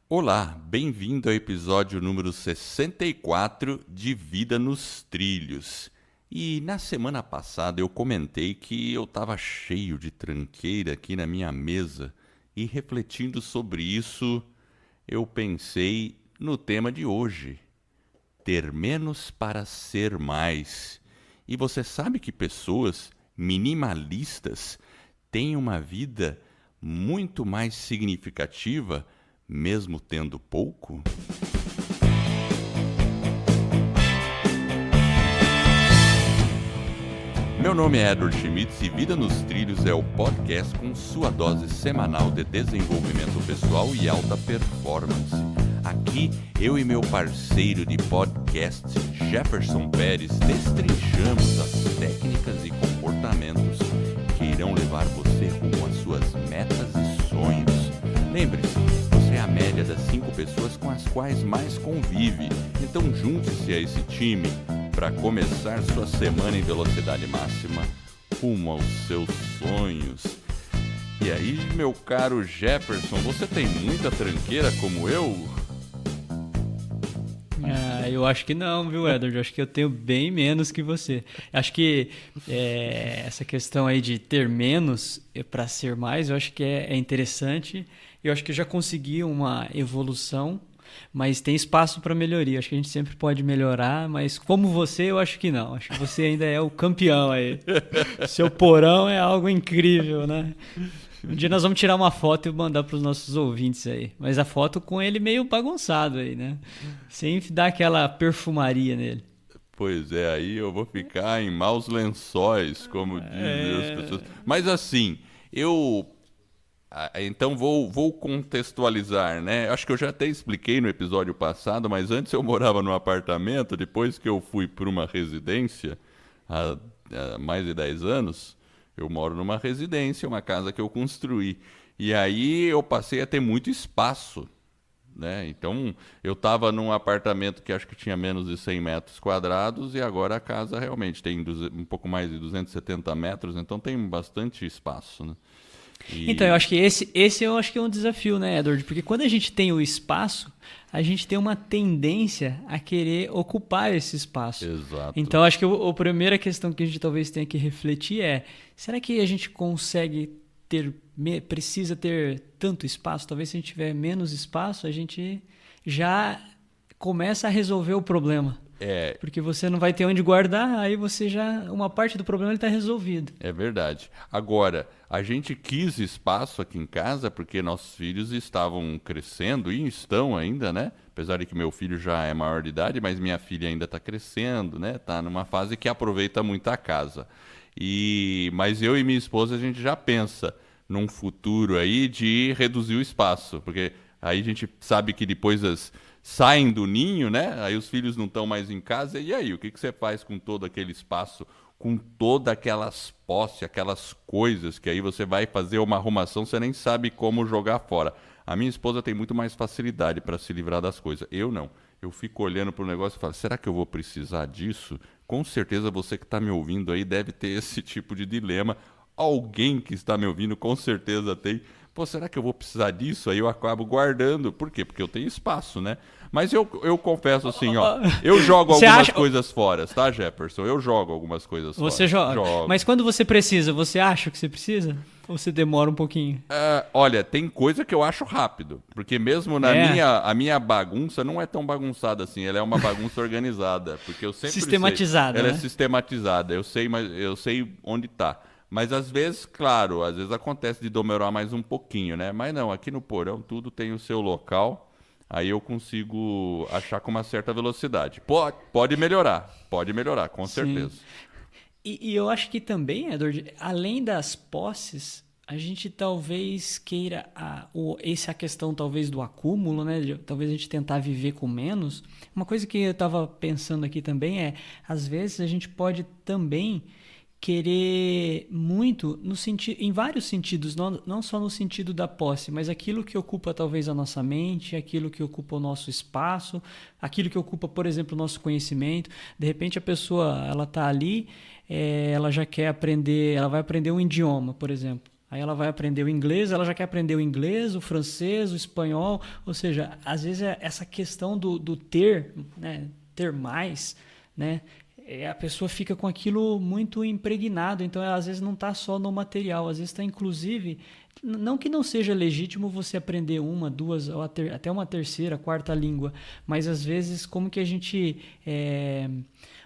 Olá, bem-vindo ao episódio número 64 de Vida nos Trilhos. E na semana passada eu comentei que eu estava cheio de tranqueira aqui na minha mesa e refletindo sobre isso, eu pensei no tema de hoje: ter menos para ser mais. E você sabe que pessoas minimalistas têm uma vida muito mais significativa, mesmo tendo pouco? Meu nome é Edward Schmitz e Vida nos Trilhos é o podcast com sua dose semanal de desenvolvimento pessoal e alta performance. Aqui, eu e meu parceiro de podcast, Jefferson Pérez, destrinchamos as técnicas e comportamentos que irão levar você rumo às suas metas e sonhos. Lembre-se, você é a média das 5 pessoas com as quais mais convive. Então junte-se a esse time para começar sua semana em velocidade máxima rumo aos seus sonhos. E aí, meu caro Jefferson, você tem muita tranqueira como eu? Eu acho que não, viu, Edward? Eu acho que eu tenho bem menos que você. Acho que essa questão aí de ter menos para ser mais, eu acho que é interessante. Eu acho que eu já consegui uma evolução, mas tem espaço para melhoria. Acho que a gente sempre pode melhorar, mas como você, eu acho que não. Acho que você ainda é o campeão aí. Seu porão é algo incrível, né? Um dia nós vamos tirar uma foto e mandar para os nossos ouvintes aí. Mas a foto com ele meio bagunçado aí, né? Sem dar aquela perfumaria nele. Pois é, aí eu vou ficar em maus lençóis, como dizem as pessoas. Mas assim, então vou contextualizar, né? Acho que eu já até expliquei no episódio passado, mas antes eu morava num apartamento, depois que eu fui para uma residência, há mais de 10 anos, eu moro numa residência, uma casa que eu construí. E aí eu passei a ter muito espaço, né? Então eu estava num apartamento que acho que tinha menos de 100 metros quadrados e agora a casa realmente tem um pouco mais de 270 metros, então tem bastante espaço, né? Então, eu acho que esse eu acho que é um desafio, né, Edward? Porque quando a gente tem o espaço, a gente tem uma tendência a querer ocupar esse espaço. Exato. Então, acho que a primeira questão que a gente talvez tenha que refletir é: será que a gente precisa ter tanto espaço? Talvez se a gente tiver menos espaço, a gente já começa a resolver o problema. Porque você não vai ter onde guardar, aí uma parte do problema está resolvido. É verdade. Agora, a gente quis espaço aqui em casa porque nossos filhos estavam crescendo e estão ainda, né? Apesar de que meu filho já é maior de idade, mas minha filha ainda está crescendo, né? Está numa fase que aproveita muito a casa. Mas eu e minha esposa, a gente já pensa num futuro aí de reduzir o espaço, porque aí a gente sabe que depois saem do ninho, né? Aí os filhos não estão mais em casa. E aí, o que você faz com todo aquele espaço, com todas aquelas posses, aquelas coisas que aí você vai fazer uma arrumação, você nem sabe como jogar fora. A minha esposa tem muito mais facilidade para se livrar das coisas. Eu não. Eu fico olhando para o negócio e falo, será que eu vou precisar disso? Com certeza você que está me ouvindo aí deve ter esse tipo de dilema. Alguém que está me ouvindo com certeza tem. Pô, será que eu vou precisar disso? Aí eu acabo guardando. Por quê? Porque eu tenho espaço, né? Mas eu confesso assim, ó, eu jogo algumas coisas fora, tá, Jefferson? Eu jogo algumas coisas fora. Você joga? Jogo. Mas quando você precisa, você acha que você precisa? Ou você demora um pouquinho? Olha, tem coisa que eu acho rápido. Porque mesmo a minha bagunça não é tão bagunçada assim. Ela é uma bagunça organizada. Porque eu sempre sistematizada, sei. Ela né? é sistematizada. Eu sei onde tá. Mas às vezes, claro, às vezes acontece de demorar mais um pouquinho, né? Mas não, aqui no porão tudo tem o seu local, aí eu consigo achar com uma certa velocidade. Pode melhorar, com certeza. E eu acho que também, Edward, além das posses, a gente talvez queira essa questão talvez do acúmulo, né? Talvez a gente tentar viver com menos. Uma coisa que eu estava pensando aqui também é, às vezes a gente pode também querer muito em vários sentidos, não só no sentido da posse, mas aquilo que ocupa talvez a nossa mente, aquilo que ocupa o nosso espaço, aquilo que ocupa, por exemplo, o nosso conhecimento. De repente a pessoa ela está ali, ela já quer aprender, ela vai aprender um idioma, por exemplo. Aí ela vai aprender o inglês, ela já quer aprender o inglês, o francês, o espanhol. Ou seja, às vezes essa questão do ter, né, ter mais, né, a pessoa fica com aquilo muito impregnado. Então, ela, às vezes não está só no material, às vezes está inclusive... Não que não seja legítimo você aprender uma, duas, ou até uma terceira, quarta língua, mas às vezes como que a gente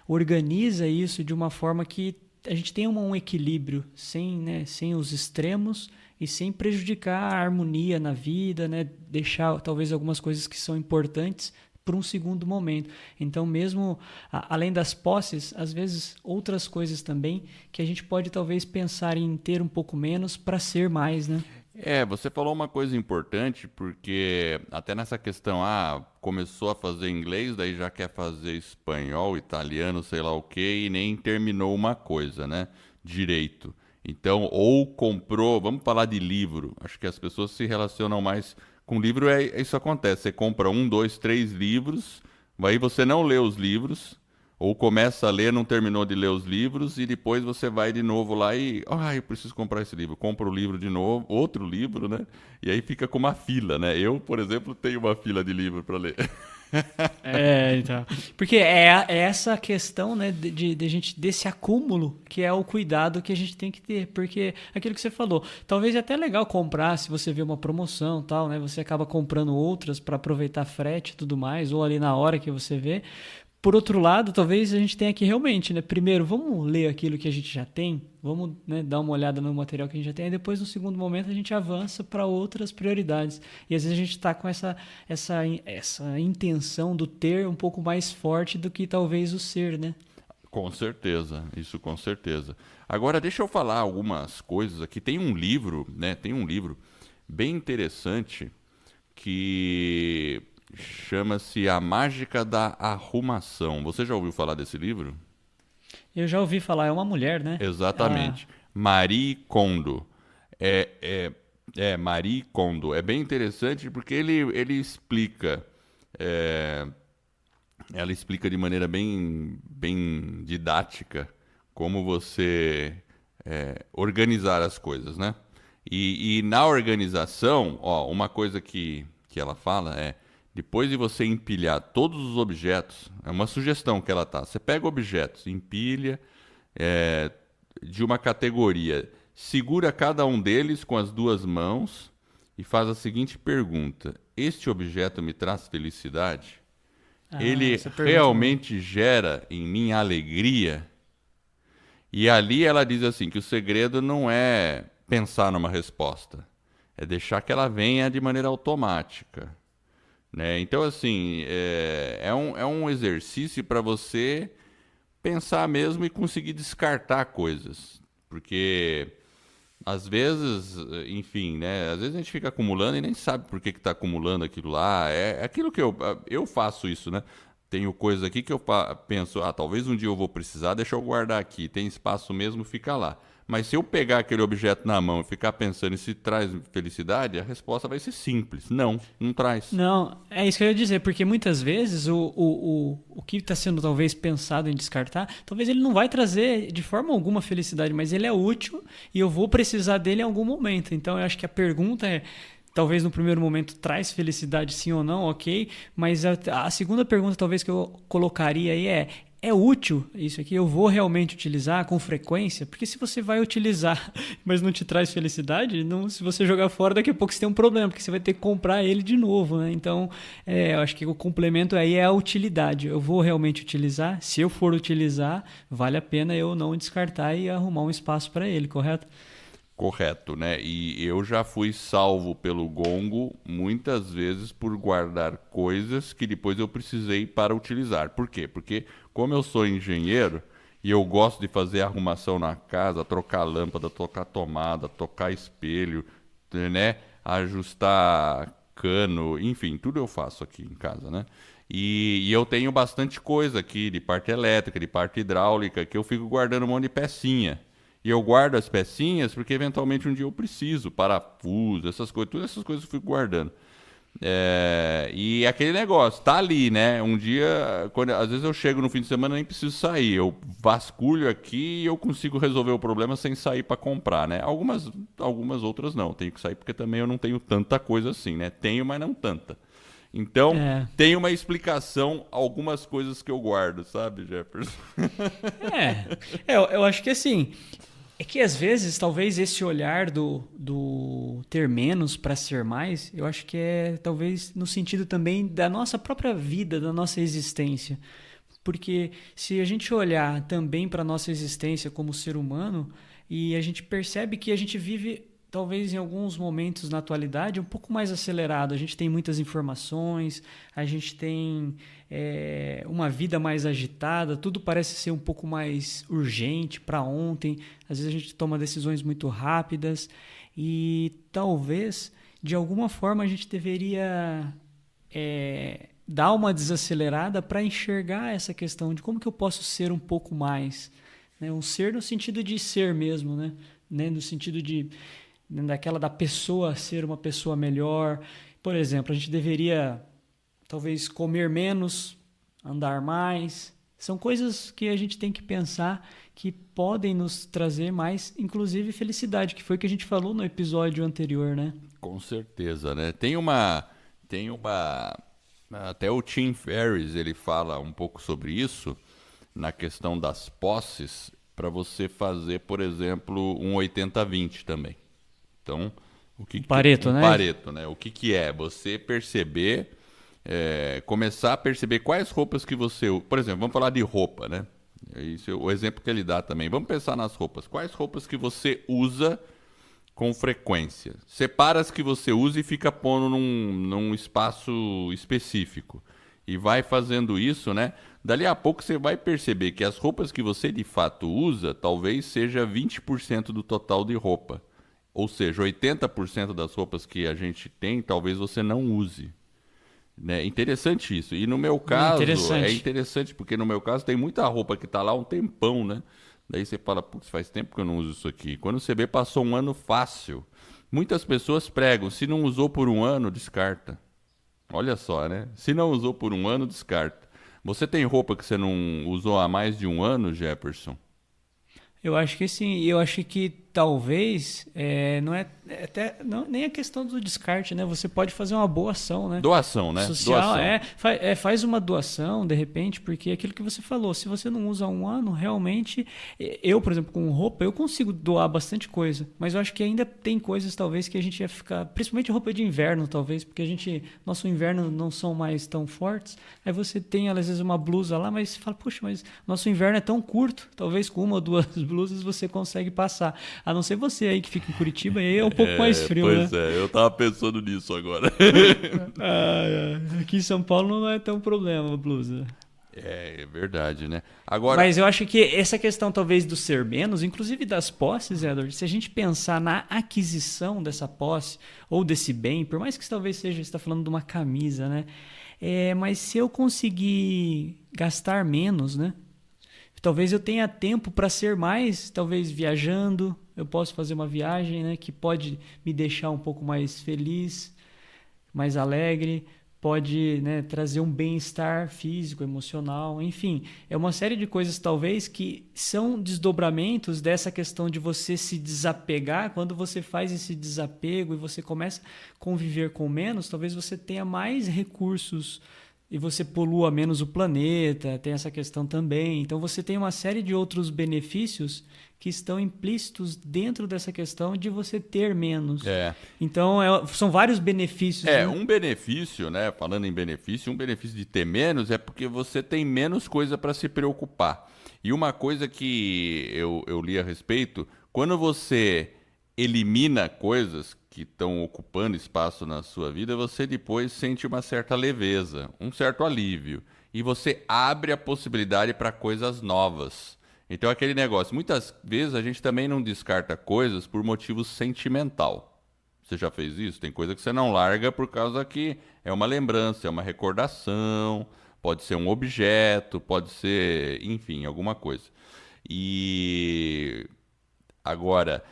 organiza isso de uma forma que a gente tenha um equilíbrio, sem, né, sem os extremos e sem prejudicar a harmonia na vida, né, deixar talvez algumas coisas que são importantes para um segundo momento. Então, mesmo além das posses, às vezes outras coisas também que a gente pode talvez pensar em ter um pouco menos para ser mais, né? Você falou uma coisa importante, porque até nessa questão, começou a fazer inglês, daí já quer fazer espanhol, italiano, sei lá o quê, e nem terminou uma coisa, né? Direito. Então, ou comprou, vamos falar de livro, acho que as pessoas se relacionam mais com livro, isso acontece, você compra 1, 2, 3 livros, aí você não lê os livros, ou começa a ler, não terminou de ler os livros, e depois você vai de novo lá e... eu preciso comprar esse livro. Compra o livro de novo, outro livro, né? E aí fica com uma fila, né? Eu, por exemplo, tenho uma fila de livro para ler. Então. Porque é essa questão, né, de gente, desse acúmulo, que é o cuidado que a gente tem que ter. Porque aquilo que você falou, talvez é até legal comprar se você vê uma promoção, tal, né? Você acaba comprando outras para aproveitar frete e tudo mais, ou ali na hora que você vê. Por outro lado, talvez a gente tenha que realmente, né? Primeiro, vamos ler aquilo que a gente já tem, vamos, né, dar uma olhada no material que a gente já tem, e depois, no segundo momento, a gente avança para outras prioridades. E às vezes a gente está com essa intenção do ter um pouco mais forte do que talvez o ser, né? Com certeza, isso com certeza. Agora, deixa eu falar algumas coisas aqui. Tem um livro, né? Tem um livro bem interessante que chama-se A Mágica da Arrumação. Você já ouviu falar desse livro? Eu já ouvi falar, é uma mulher, né? Exatamente. Marie Kondo. Marie Kondo. É bem interessante porque ele explica... ela explica de maneira bem didática como você organizar as coisas, né? E na organização, uma coisa que ela fala é: depois de você empilhar todos os objetos, é uma sugestão que ela tá. Você pega objetos, empilha de uma categoria, segura cada um deles com as duas mãos e faz a seguinte pergunta: este objeto me traz felicidade? Ele realmente gera em mim alegria? E ali ela diz assim, que o segredo não é pensar numa resposta, é deixar que ela venha de maneira automática, né? Então, assim, é um exercício para você pensar mesmo e conseguir descartar coisas. Porque, às vezes, enfim, né? Às vezes a gente fica acumulando e nem sabe por que está acumulando aquilo lá. É aquilo que eu faço isso, né? Tenho coisas aqui que eu penso, talvez um dia eu vou precisar, deixa eu guardar aqui. Tem espaço mesmo, fica lá. Mas se eu pegar aquele objeto na mão e ficar pensando se traz felicidade, a resposta vai ser simples. Não traz. Não, é isso que eu ia dizer, porque muitas vezes o que está sendo talvez pensado em descartar, talvez ele não vai trazer de forma alguma felicidade, mas ele é útil e eu vou precisar dele em algum momento. Então eu acho que a pergunta é: talvez no primeiro momento traz felicidade sim ou não, ok, mas a segunda pergunta talvez que eu colocaria aí é útil isso aqui? Eu vou realmente utilizar com frequência? Porque se você vai utilizar, mas não te traz felicidade, se você jogar fora, daqui a pouco você tem um problema, porque você vai ter que comprar ele de novo, né? Então, eu acho que o complemento aí é a utilidade. Eu vou realmente utilizar? Se eu for utilizar, vale a pena eu não descartar e arrumar um espaço para ele, correto? Correto, né? E eu já fui salvo pelo gongo muitas vezes por guardar coisas que depois eu precisei para utilizar. Por quê? Porque como eu sou engenheiro e eu gosto de fazer arrumação na casa, trocar lâmpada, trocar tomada, trocar espelho, né? Ajustar cano, enfim, tudo eu faço aqui em casa, né? E eu tenho bastante coisa aqui de parte elétrica, de parte hidráulica, que eu fico guardando um monte de pecinha. E eu guardo as pecinhas porque eventualmente um dia eu preciso, parafuso, essas coisas, todas essas coisas eu fico guardando. E aquele negócio, tá ali, né? Um dia, às vezes eu chego no fim de semana e nem preciso sair. Eu vasculho aqui e eu consigo resolver o problema sem sair para comprar, né? Algumas outras não. Tenho que sair porque também eu não tenho tanta coisa assim, né? Tenho, mas não tanta. Então, É. tem uma explicação, algumas coisas que eu guardo, sabe, Jefferson? Eu acho que assim, é que às vezes talvez esse olhar do ter menos para ser mais, eu acho que é talvez no sentido também da nossa própria vida, da nossa existência. Porque se a gente olhar também para a nossa existência como ser humano, e a gente percebe que a gente vive, talvez em alguns momentos na atualidade, um pouco mais acelerado. A gente tem muitas informações, a gente tem uma vida mais agitada, tudo parece ser um pouco mais urgente para ontem. Às vezes a gente toma decisões muito rápidas e talvez, de alguma forma, a gente deveria dar uma desacelerada para enxergar essa questão de como que eu posso ser um pouco mais. Né? Um ser no sentido de ser mesmo, né? No sentido daquela da pessoa ser uma pessoa melhor. Por exemplo, a gente deveria talvez comer menos, andar mais. São coisas que a gente tem que pensar que podem nos trazer mais, inclusive felicidade, que foi o que a gente falou no episódio anterior, né? Com certeza, né? Até o Tim Ferriss, ele fala um pouco sobre isso, na questão das posses, para você fazer, por exemplo, um 80-20 também. Então, Pareto, né? Pareto, né? O que é? Você perceber, começar a perceber quais roupas que você usa. Por exemplo, vamos falar de roupa, né? Isso é o exemplo que ele dá também. Vamos pensar nas roupas. Quais roupas que você usa com frequência? Separa as que você usa e fica pondo num espaço específico. E vai fazendo isso, né? Dali a pouco você vai perceber que as roupas que você de fato usa, talvez seja 20% do total de roupa. Ou seja, 80% das roupas que a gente tem, talvez você não use. Né? Interessante isso. E no meu caso, é interessante, porque no meu caso tem muita roupa que está lá há um tempão, né? Daí você fala, putz, faz tempo que eu não uso isso aqui. Quando você vê, passou um ano fácil. Muitas pessoas pregam, se não usou por um ano, descarta. Olha só, né? Se não usou por um ano, descarta. Você tem roupa que você não usou há mais de um ano, Jefferson? Eu acho que sim. E eu acho que talvez não é até nem a questão do descarte, né? Você pode fazer uma boa ação, né? Doação, né? Social, Doação. faz uma doação, de repente, porque é aquilo que você falou, se você não usa há um ano, realmente, eu, por exemplo, com roupa, eu consigo doar bastante coisa, mas eu acho que ainda tem coisas, talvez, que a gente ia ficar, principalmente roupa de inverno, talvez, porque nosso inverno não são mais tão fortes, aí você tem, às vezes, uma blusa lá, mas você fala, puxa, mas nosso inverno é tão curto, talvez com uma ou duas blusas você consegue passar, a não ser você aí que fica em Curitiba, e aí é um pouco mais frio, pois né? Eu tava pensando nisso agora. Aqui em São Paulo não é tão problema a blusa. É verdade, né? Agora... Mas eu acho que essa questão talvez do ser menos, inclusive das posses, Edward, se a gente pensar na aquisição dessa posse ou desse bem, por mais que talvez seja, você está falando de uma camisa, né? Mas se eu conseguir gastar menos, né? Talvez eu tenha tempo para ser mais, talvez viajando, eu posso fazer uma viagem, né, que pode me deixar um pouco mais feliz, mais alegre, pode, né, trazer um bem-estar físico, emocional, enfim. É uma série de coisas, talvez, que são desdobramentos dessa questão de você se desapegar. Quando você faz esse desapego e você começa a conviver com menos, talvez você tenha mais recursos e você polua menos o planeta, tem essa questão também. Então você tem uma série de outros benefícios que estão implícitos dentro dessa questão de você ter menos. Então são vários benefícios. Né? Um benefício, né? Falando em benefício, um benefício de ter menos é porque você tem menos coisa para se preocupar. E uma coisa que eu li a respeito, quando você elimina coisas que estão ocupando espaço na sua vida, você depois sente uma certa leveza, um certo alívio. E você abre a possibilidade para coisas novas. Então, aquele negócio, muitas vezes a gente também não descarta coisas por motivo sentimental. Você já fez isso? Tem coisa que você não larga por causa que é uma lembrança, é uma recordação, pode ser um objeto, pode ser, enfim, alguma coisa. E agora...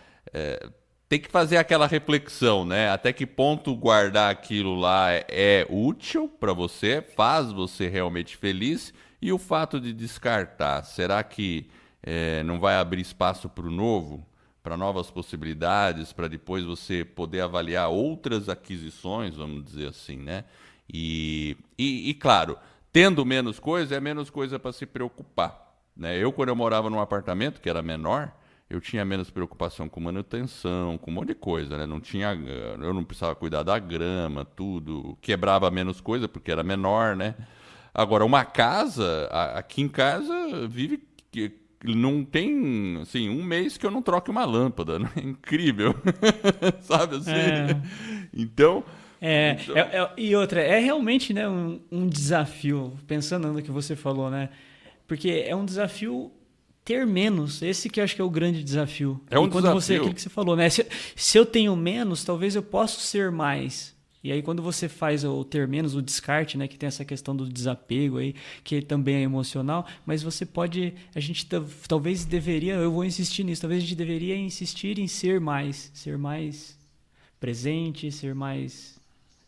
tem que fazer aquela reflexão, né? Até que ponto guardar aquilo lá é útil para você, faz você realmente feliz, e o fato de descartar, será que não vai abrir espaço para o novo, para novas possibilidades, para depois você poder avaliar outras aquisições, vamos dizer assim, né? E claro, tendo menos coisa, é menos coisa para se preocupar, né? Quando eu morava num apartamento que era menor, eu tinha menos preocupação com manutenção, com um monte de coisa, né? Eu não precisava cuidar da grama, tudo. Quebrava menos coisa porque era menor, né? Agora, uma casa, aqui em casa, não tem, assim, um mês que eu não troque uma lâmpada, né? É incrível, sabe assim? Então... E outra, é realmente, né, um desafio, pensando no que você falou, né? Porque é um desafio ter menos, esse que eu acho que é o grande desafio. É um e quando desafio. aquilo que você falou, né? Se eu tenho menos, talvez eu possa ser mais. E aí quando você faz o ter menos, o descarte, né, que tem essa questão do desapego aí, que também é emocional, mas você pode, talvez deveria, eu vou insistir nisso, talvez a gente deveria insistir em ser mais presente, ser mais,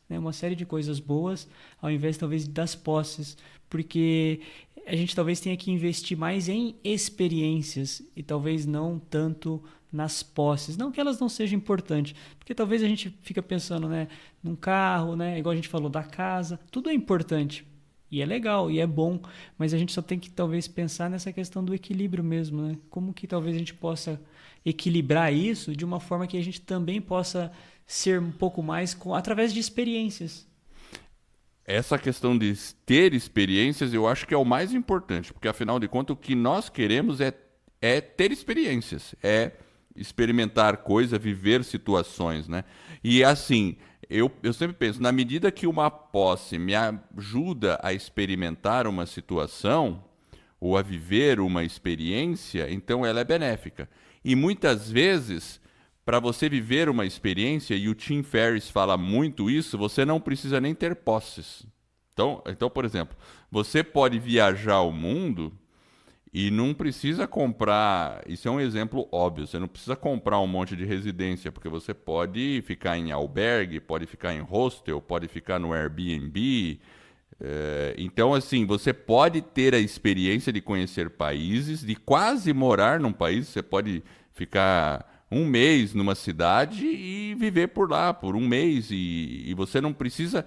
né, uma série de coisas boas, ao invés talvez das posses, porque a gente talvez tenha que investir mais em experiências e talvez não tanto nas posses. Não que elas não sejam importantes, porque talvez a gente fica pensando, né, num carro, né, igual a gente falou, da casa, tudo é importante. E é legal, e é bom, mas a gente só tem que talvez pensar nessa questão do equilíbrio mesmo, né? Como que talvez a gente possa equilibrar isso de uma forma que a gente também possa ser um pouco mais através de experiências. Essa questão de ter experiências eu acho que é o mais importante, porque afinal de contas o que nós queremos é ter experiências, é experimentar coisas, viver situações, né? E assim, eu sempre penso, na medida que uma posse me ajuda a experimentar uma situação ou a viver uma experiência, então ela é benéfica. E muitas vezes, para você viver uma experiência, e o Tim Ferriss fala muito isso, você não precisa nem ter posses. Então, por exemplo, você pode viajar o mundo e não precisa comprar, isso é um exemplo óbvio, você não precisa comprar um monte de residência, porque você pode ficar em albergue, pode ficar em hostel, pode ficar no Airbnb. Então, assim, você pode ter a experiência de conhecer países, de quase morar num país, você pode ficar um mês numa cidade e viver por lá por um mês, e você não precisa...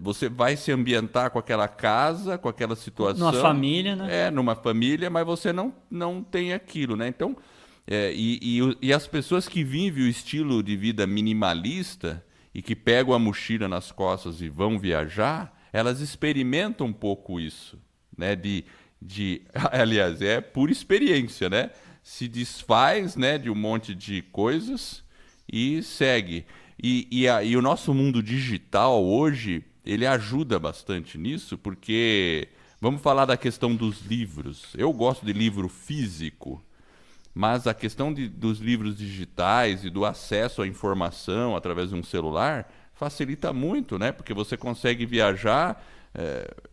Você vai se ambientar com aquela casa, com aquela situação. Numa família, né? Numa família, mas você não tem aquilo, né? Então, e as pessoas que vivem o estilo de vida minimalista e que pegam a mochila nas costas e vão viajar, elas experimentam um pouco isso, né? Aliás, é por experiência, né? Se desfaz, né, de um monte de coisas e segue. E o nosso mundo digital hoje, ele ajuda bastante nisso, porque vamos falar da questão dos livros. Eu gosto de livro físico, mas a questão dos livros digitais e do acesso à informação através de um celular facilita muito, né? Porque você consegue viajar.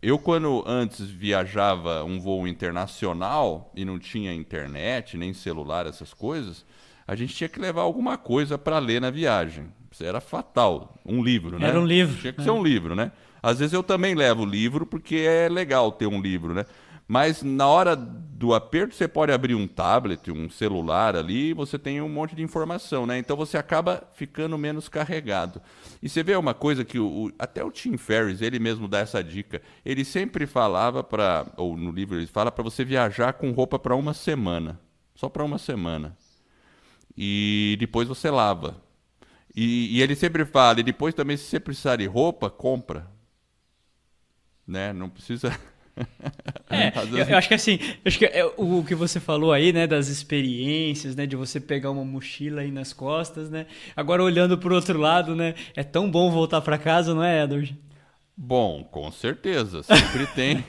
Eu, quando antes viajava um voo internacional e não tinha internet, nem celular, essas coisas, a gente tinha que levar alguma coisa para ler na viagem. Isso era fatal. Um livro, né? Era um livro. Tinha que ser um livro, né? Às vezes eu também levo livro porque é legal ter um livro, né? Mas na hora do aperto você pode abrir um tablet, um celular ali, e você tem um monte de informação, né? Então você acaba ficando menos carregado. E você vê uma coisa que até o Tim Ferriss, ele mesmo dá essa dica. Ele sempre falava ou no livro ele fala para você viajar com roupa para uma semana. Só para uma semana. E depois você lava. E ele sempre fala, e depois também, se você precisar de roupa, compra. Né? Não precisa... Eu acho que assim, o que você falou aí, né, das experiências, né, de você pegar uma mochila aí nas costas, né? Agora olhando pro outro lado, né, é tão bom voltar para casa, não é, Edward? Bom, com certeza, sempre tem.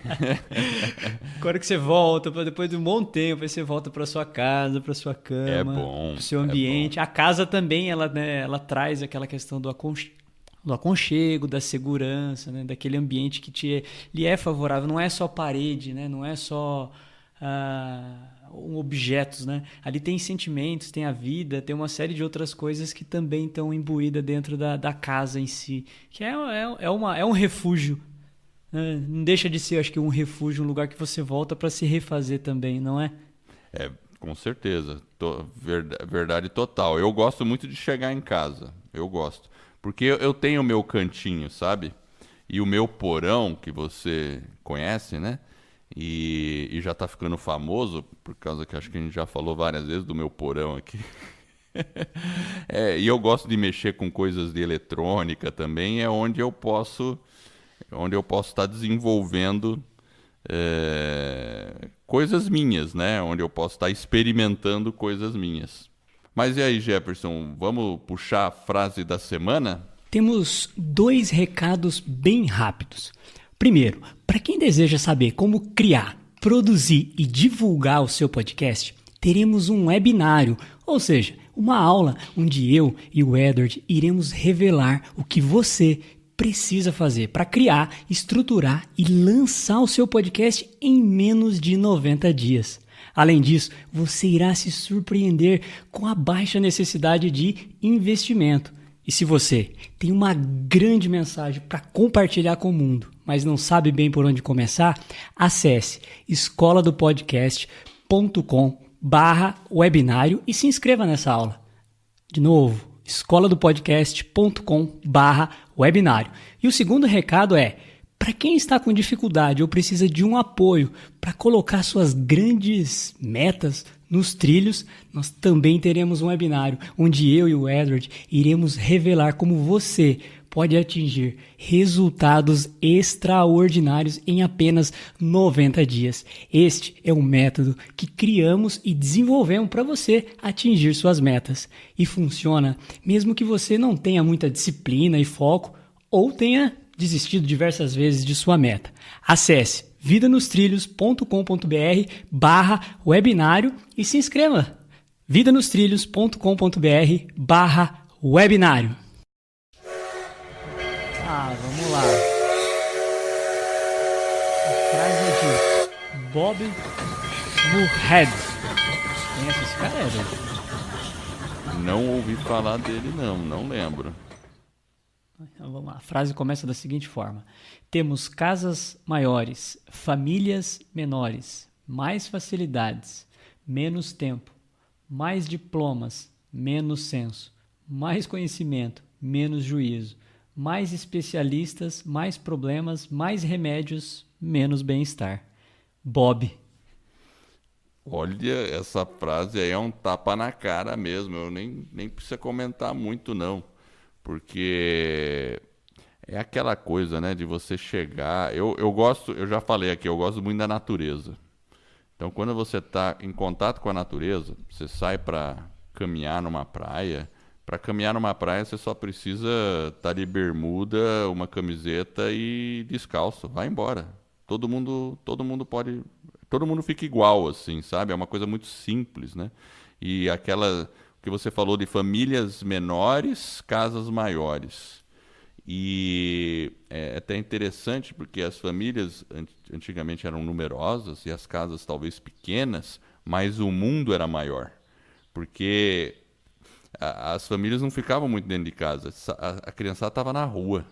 Agora que você volta, depois de um bom tempo, aí você volta para sua casa, para sua cama, é bom, pro seu ambiente. A casa também, ela traz aquela questão do aconchego, da segurança, né? Daquele ambiente que lhe é favorável. Não é só parede, né? Não é só objetos, né? Ali tem sentimentos, tem a vida, tem uma série de outras coisas que também estão imbuídas dentro da casa em si, que é um refúgio, né? Não deixa de ser, acho que um refúgio, um lugar que você volta para se refazer também, não é? É, com certeza. Verdade total. Eu gosto muito de chegar em casa. Eu gosto. Porque eu tenho o meu cantinho, sabe? E o meu porão, que você conhece, né? E já tá ficando famoso, por causa que acho que a gente já falou várias vezes do meu porão aqui. E eu gosto de mexer com coisas de eletrônica também, é onde eu posso estar desenvolvendo coisas minhas, né? Onde eu posso estar experimentando coisas minhas. Mas e aí, Jefferson, vamos puxar a frase da semana? Temos 2 recados bem rápidos. Primeiro, para quem deseja saber como criar, produzir e divulgar o seu podcast, teremos um webinário, ou seja, uma aula onde eu e o Edward iremos revelar o que você precisa fazer para criar, estruturar e lançar o seu podcast em menos de 90 dias. Além disso, você irá se surpreender com a baixa necessidade de investimento. E se você tem uma grande mensagem para compartilhar com o mundo, mas não sabe bem por onde começar, acesse escoladopodcast.com/webinário e se inscreva nessa aula. De novo, escoladopodcast.com/webinário. E o segundo recado é, para quem está com dificuldade ou precisa de um apoio para colocar suas grandes metas nos trilhos, nós também teremos um webinário onde eu e o Edward iremos revelar como você pode atingir resultados extraordinários em apenas 90 dias. Este é um método que criamos e desenvolvemos para você atingir suas metas. E funciona mesmo que você não tenha muita disciplina e foco ou tenha desistido diversas vezes de sua meta. Acesse vidanostrilhos.com.br/webinário e se inscreva. vidanostrilhos.com.br/webinário. Vamos lá. A frase é de Bob Moorhead. Conhece esse cara, Edward? Não ouvi falar dele, não lembro. Então vamos lá. A frase começa da seguinte forma: temos casas maiores, famílias menores, mais facilidades, menos tempo, mais diplomas, menos senso, mais conhecimento, menos juízo, mais especialistas, mais problemas, mais remédios, menos bem-estar. Bob. Olha, essa frase aí é um tapa na cara mesmo. Eu nem precisa comentar muito, não. Porque é aquela coisa, né, de você chegar. Eu gosto, eu já falei aqui, eu gosto muito da natureza. Então, quando você está em contato com a natureza, você sai para caminhar numa praia. Para caminhar numa praia, você só precisa estar de bermuda, uma camiseta e descalço. Vai embora. Todo mundo pode, todo mundo fica igual, assim, sabe? É uma coisa muito simples, né? E aquela que você falou de famílias menores, casas maiores. E é até interessante porque as famílias antigamente eram numerosas e as casas talvez pequenas, mas o mundo era maior. Porque as famílias não ficavam muito dentro de casa. A criançada estava na rua,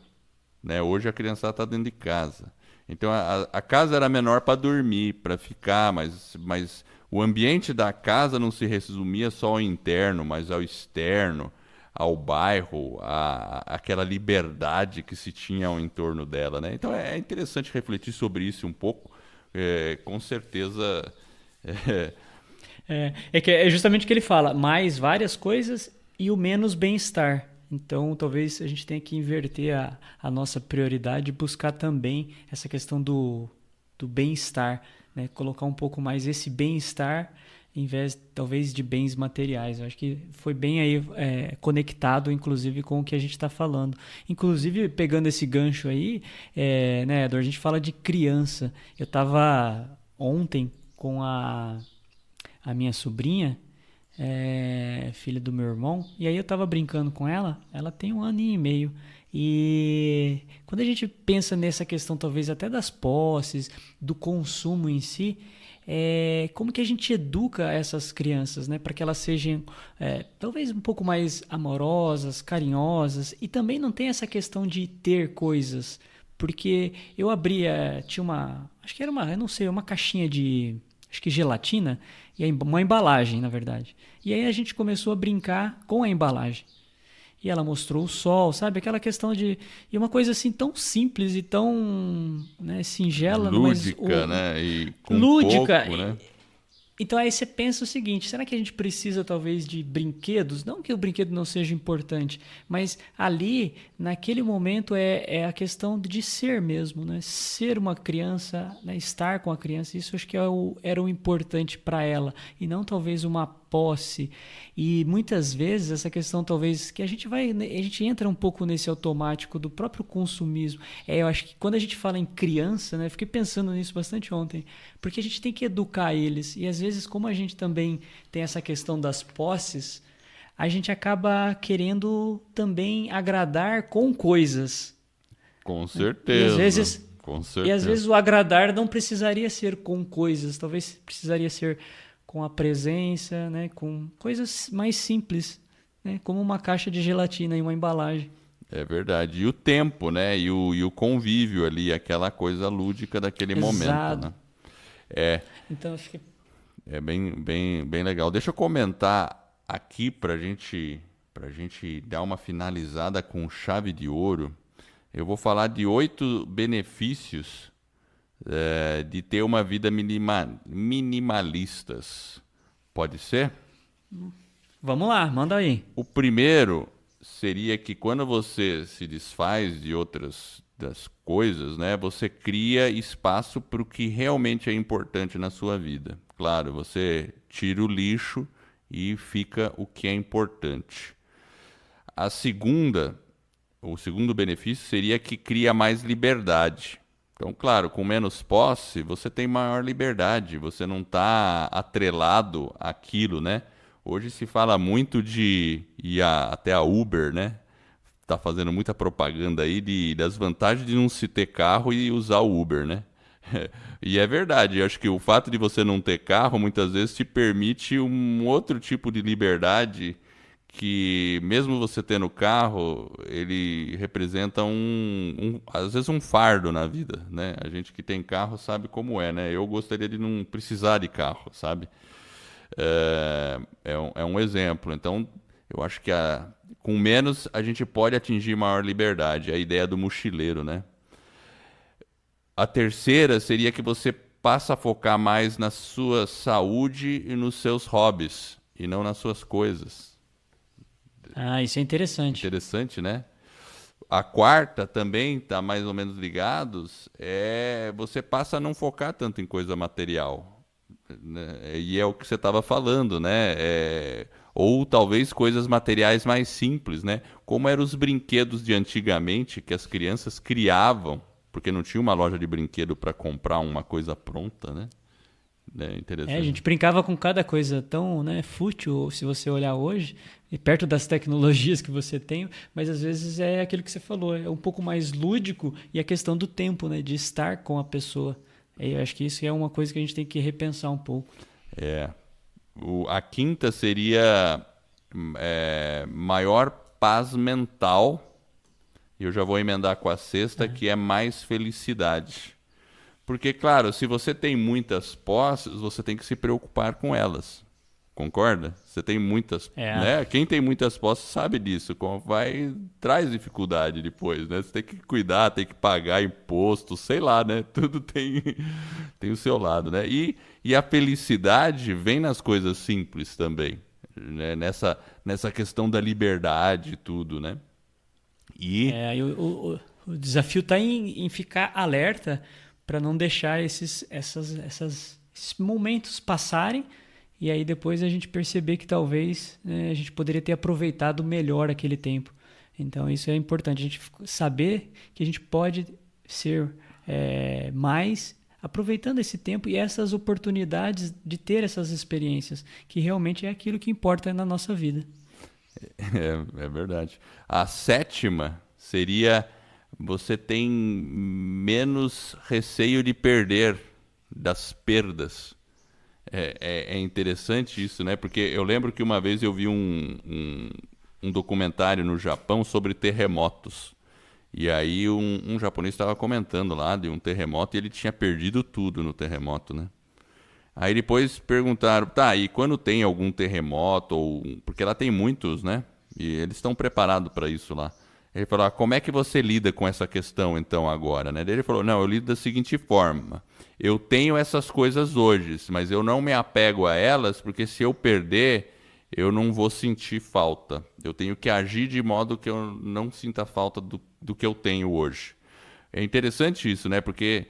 né? Hoje a criançada está dentro de casa. Então a casa era menor para dormir, para ficar, mas o ambiente da casa não se resumia só ao interno, mas ao externo, ao bairro, aquela liberdade que se tinha ao entorno dela, né? Então é interessante refletir sobre isso um pouco. Com certeza. É que é justamente o que ele fala, mais várias coisas e o menos bem-estar. Então, talvez a gente tenha que inverter a nossa prioridade e buscar também essa questão do bem-estar, né? Colocar um pouco mais esse bem-estar em vez, talvez, de bens materiais. Eu acho que foi bem aí conectado, inclusive, com o que a gente está falando. Inclusive, pegando esse gancho aí, né, Edward, a gente fala de criança. Eu estava ontem com a minha sobrinha, filha do meu irmão, e aí eu tava brincando com ela. Ela tem 1 ano e meio, e quando quando a gente pensa nessa questão talvez até das posses, do consumo em si, como que a gente educa essas crianças, né, para que elas sejam talvez um pouco mais amorosas, carinhosas, e também não tem essa questão de ter coisas, porque eu abria, tinha acho que era eu não sei, uma caixinha de, acho que gelatina, e uma embalagem, na verdade. E aí a gente começou a brincar com a embalagem. E ela mostrou o sol, sabe? Aquela questão de... E uma coisa assim tão simples e tão, né, singela. Lúdica, né? E com lúdica. pouco, né? Então aí você pensa o seguinte, será que a gente precisa talvez de brinquedos? Não que o brinquedo não seja importante, mas ali, naquele momento, é a questão de ser mesmo, né? Ser uma criança, né? Estar com a criança, isso acho que era o importante para ela, e não talvez uma posse. E muitas vezes essa questão talvez que a gente entra um pouco nesse automático do próprio consumismo. Eu acho que quando a gente fala em criança, né, fiquei pensando nisso bastante ontem, porque a gente tem que educar eles, e às vezes como a gente também tem essa questão das posses, a gente acaba querendo também agradar com coisas. Com certeza. E às vezes o agradar não precisaria ser com coisas, talvez precisaria ser com a presença, né, com coisas mais simples, né, como uma caixa de gelatina e uma embalagem. É verdade. E o tempo, né? E o convívio ali, aquela coisa lúdica daquele momento, né? Então, acho que... É bem legal. Deixa eu comentar aqui pra gente dar uma finalizada com chave de ouro. Eu vou falar de 8 benefícios de ter uma vida minimalistas. Pode ser? Vamos lá, manda aí. O primeiro seria que quando você se desfaz de outras das coisas, né, você cria espaço para o que realmente é importante na sua vida. Claro, você tira o lixo e fica o que é importante. O segundo benefício seria que cria mais liberdade. Então, claro, com menos posse, você tem maior liberdade, você não está atrelado àquilo, né? Hoje se fala muito de até a Uber, né? Tá fazendo muita propaganda aí das vantagens de não se ter carro e usar o Uber, né? E é verdade, eu acho que o fato de você não ter carro muitas vezes te permite um outro tipo de liberdade que, mesmo você tendo carro, ele representa às vezes um fardo na vida, né? A gente que tem carro sabe como é, né? Eu gostaria de não precisar de carro, sabe? É um exemplo. Então, eu acho que com menos a gente pode atingir maior liberdade. É a ideia do mochileiro, né? A terceira seria que você passa a focar mais na sua saúde e nos seus hobbies, e não nas suas coisas. Isso é interessante. Interessante, né? A quarta também está mais ou menos ligados, você passa a não focar tanto em coisa material, né? E é o que você estava falando, né? Ou talvez coisas materiais mais simples, né? Como eram os brinquedos de antigamente que as crianças criavam, porque não tinha uma loja de brinquedo para comprar uma coisa pronta, né? Interessante. A gente brincava com cada coisa tão, né, fútil, se você olhar hoje, e perto das tecnologias que você tem, mas às vezes é aquilo que você falou, é um pouco mais lúdico, e a questão do tempo, né, de estar com a pessoa. Eu acho que isso é uma coisa que a gente tem que repensar um pouco. A quinta seria maior paz mental, e eu já vou emendar com a sexta, que é mais felicidade. Porque, claro, se você tem muitas posses, você tem que se preocupar com elas. Concorda? Você tem muitas... né? Quem tem muitas posses sabe disso. Traz dificuldade depois, né? Você tem que cuidar, tem que pagar imposto, sei lá, né? Tudo tem o seu lado, né? E a felicidade vem nas coisas simples também, né? Nessa questão da liberdade e tudo, né? O desafio está em ficar alerta para não deixar esses momentos passarem, e aí depois a gente perceber que talvez, né, a gente poderia ter aproveitado melhor aquele tempo. Então isso é importante, a gente saber que a gente pode ser mais aproveitando esse tempo e essas oportunidades de ter essas experiências, que realmente é aquilo que importa na nossa vida. É verdade. A sétima seria você tem menos receio de perder, das perdas. É interessante isso, né? Porque eu lembro que uma vez eu vi um documentário no Japão sobre terremotos. E aí um japonês estava comentando lá de um terremoto e ele tinha perdido tudo no terremoto, né? Aí depois perguntaram, tá, e quando tem algum terremoto, porque lá tem muitos, né? E eles estão preparados para isso lá. Ele falou, como é que você lida com essa questão então agora, né? Daí ele falou, não, eu lido da seguinte forma, eu tenho essas coisas hoje, mas eu não me apego a elas, porque se eu perder, eu não vou sentir falta. Eu tenho que agir de modo que eu não sinta falta do que eu tenho hoje. É interessante isso, né? Porque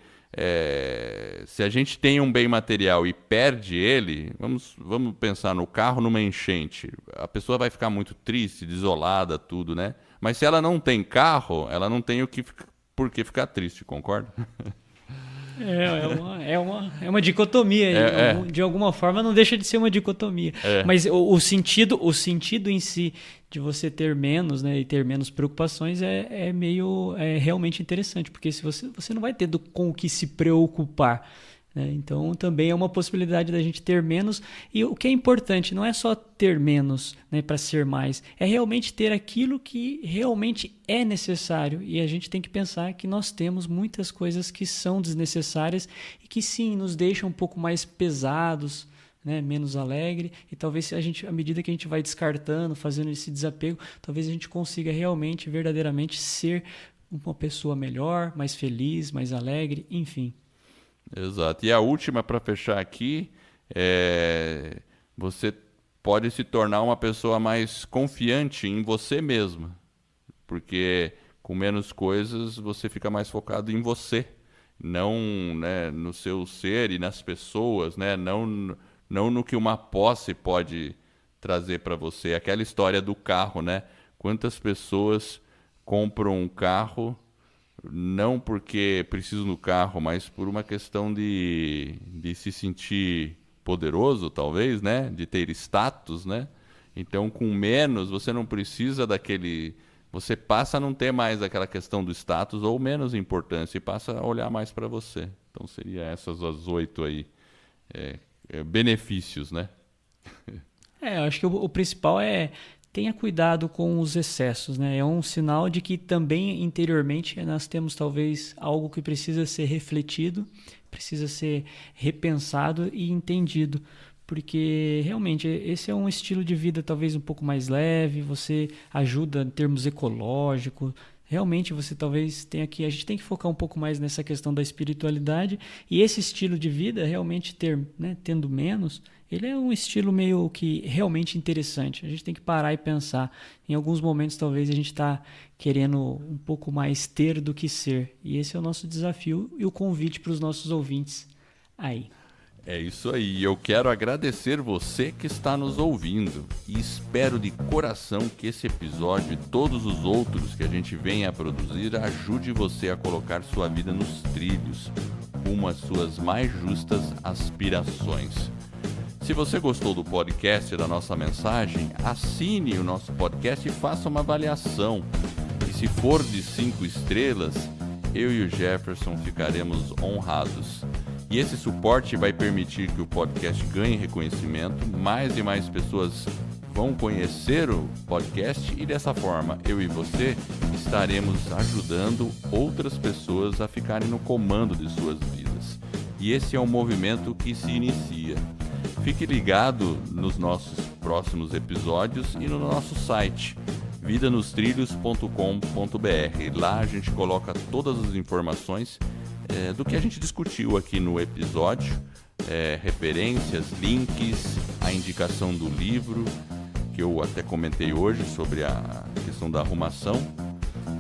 se a gente tem um bem material e perde ele, vamos pensar no carro numa enchente. A pessoa vai ficar muito triste, desolada, tudo, né? Mas se ela não tem carro, ela não tem por que ficar triste, concorda? É uma dicotomia. De alguma forma não deixa de ser uma dicotomia. Mas o sentido em si de você ter menos, né, e ter menos preocupações é realmente interessante, porque se você não vai ter com o que se preocupar, né? Então também é uma possibilidade da gente ter menos. E o que é importante não é só ter menos, né, para ser mais, é realmente ter aquilo que realmente é necessário. E a gente tem que pensar que nós temos muitas coisas que são desnecessárias e que sim, nos deixam um pouco mais pesados, né, menos alegre, e talvez à medida que a gente vai descartando, fazendo esse desapego, talvez a gente consiga realmente, verdadeiramente ser uma pessoa melhor, mais feliz, mais alegre, enfim. Exato. E a última, para fechar aqui, você pode se tornar uma pessoa mais confiante em você mesmo, porque com menos coisas você fica mais focado em você, não, né, no seu ser e nas pessoas, né, não no que uma posse pode trazer para você. Aquela história do carro, né? Quantas pessoas compram um carro não porque precisam do carro, mas por uma questão de se sentir poderoso, talvez, né? De ter status, né? Então, com menos, você não precisa daquele... Você passa a não ter mais aquela questão do status ou menos importância e passa a olhar mais para você. Então, seria essas as 8 aí. Benefícios, né? Eu acho que o principal tenha cuidado com os excessos, né? É um sinal de que também interiormente nós temos talvez algo que precisa ser refletido, precisa ser repensado e entendido, porque realmente esse é um estilo de vida talvez um pouco mais leve, você ajuda em termos ecológicos. Realmente você talvez tenha que... A gente tem que focar um pouco mais nessa questão da espiritualidade, e esse estilo de vida, realmente tendo menos, ele é um estilo meio que realmente interessante. A gente tem que parar e pensar. Em alguns momentos talvez a gente está querendo um pouco mais ter do que ser. E esse é o nosso desafio e o convite para os nossos ouvintes aí. É isso aí, eu quero agradecer você que está nos ouvindo e espero de coração que esse episódio e todos os outros que a gente venha a produzir ajude você a colocar sua vida nos trilhos, rumo às suas mais justas aspirações. Se você gostou do podcast e da nossa mensagem, assine o nosso podcast e faça uma avaliação. E se for de 5 estrelas, eu e o Jefferson ficaremos honrados. E esse suporte vai permitir que o podcast ganhe reconhecimento, mais e mais pessoas vão conhecer o podcast e dessa forma eu e você estaremos ajudando outras pessoas a ficarem no comando de suas vidas. E esse é um movimento que se inicia. Fique ligado nos nossos próximos episódios e no nosso site vidanostrilhos.com.br. Lá a gente coloca todas as informações do que a gente discutiu aqui no episódio, referências, links, a indicação do livro, que eu até comentei hoje sobre a questão da arrumação.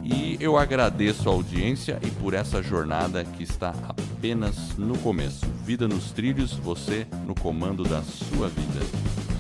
E eu agradeço a audiência e por essa jornada que está apenas no começo. Vida nos trilhos, você no comando da sua vida.